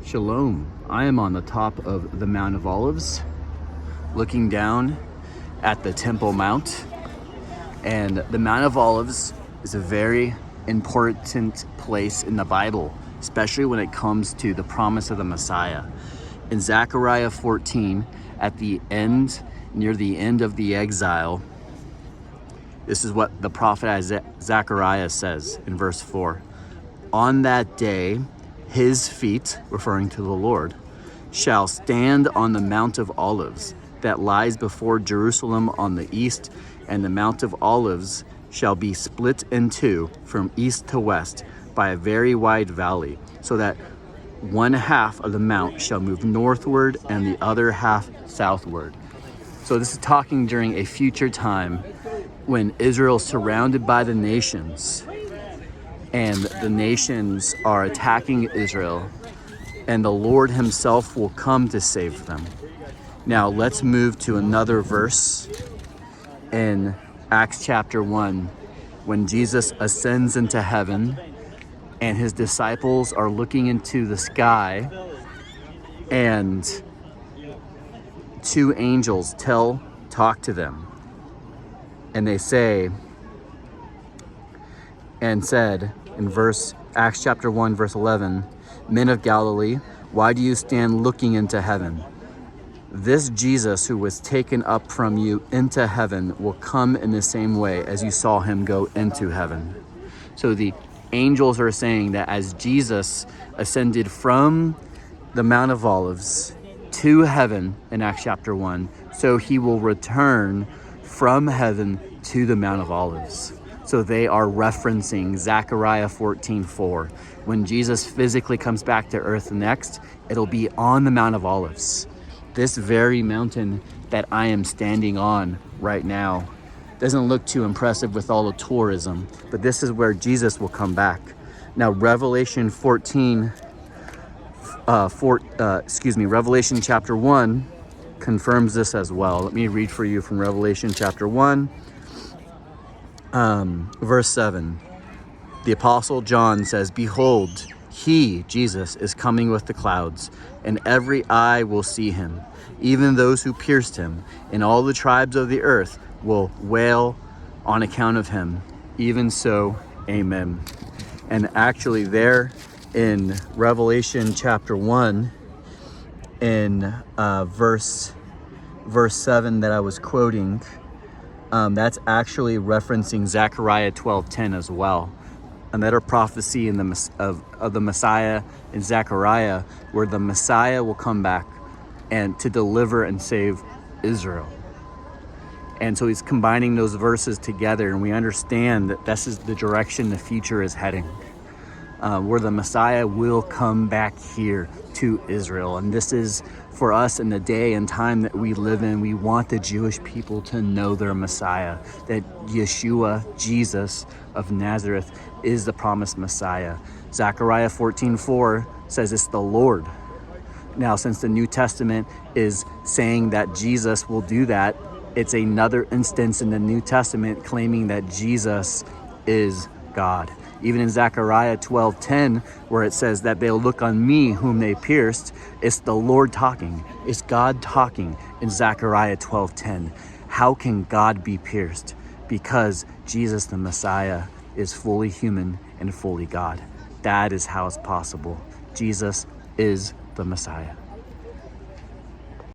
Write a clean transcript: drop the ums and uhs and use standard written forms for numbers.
Shalom. I am on the top of the Mount of Olives, looking down at the Temple Mount. And the Mount of Olives is a very important place in the Bible, especially when it comes to the promise of the Messiah. In Zechariah 14, at the end, near the end of the exile, this is what the prophet Zechariah says in verse 4. On that day, his feet, referring to the Lord, shall stand on the Mount of Olives that lies before Jerusalem on the east, and the Mount of Olives shall be split in two from east to west by a very wide valley, so that one half of the mount shall move northward and the other half southward. So this is talking during a future time when Israel is surrounded by the nations, and the nations are attacking Israel, and the Lord himself will come to save them. Now let's move to another verse in Acts chapter 1, when Jesus ascends into heaven and his disciples are looking into the sky, and two angels talk to them, and they say and said in Acts chapter 1 verse 11, men of Galilee, why do you stand looking into heaven? This Jesus who was taken up from you into heaven will come in the same way as you saw him go into heaven. So the angels are saying that as Jesus ascended from the Mount of Olives to heaven in Acts chapter 1, so he will return from heaven to the Mount of Olives. So they are referencing Zechariah 14:4. When Jesus physically comes back to earth next, it'll be on the Mount of Olives. This very mountain that I am standing on right now doesn't look too impressive with all the tourism, but this is where Jesus will come back. Now Revelation Revelation chapter 1 confirms this as well. Let me read for you from Revelation chapter 1. Verse 7, the Apostle John says, behold, he, Jesus, is coming with the clouds, and every eye will see him, even those who pierced him, and all the tribes of the earth will wail on account of him. Even so, amen. And actually there in Revelation chapter 1, in verse 7 that I was quoting, that's actually referencing Zechariah 12:10 as well. Another prophecy of the Messiah in Zechariah, where the Messiah will come back and to deliver and save Israel. And so he's combining those verses together, and we understand that this is the direction the future is heading, where the Messiah will come back here to Israel. And this is for us in the day and time that we live in. We want the Jewish people to know their Messiah, that Yeshua, Jesus of Nazareth, is the promised Messiah. Zechariah 14:4 says it's the Lord. Now, since the New Testament is saying that Jesus will do that, it's another instance in the New Testament claiming that Jesus is God. Even in Zechariah 12:10, where it says that they'll look on me whom they pierced, it's the Lord talking. It's God talking in Zechariah 12:10. How can God be pierced? Because Jesus the Messiah is fully human and fully God. That is how it's possible. Jesus is the Messiah.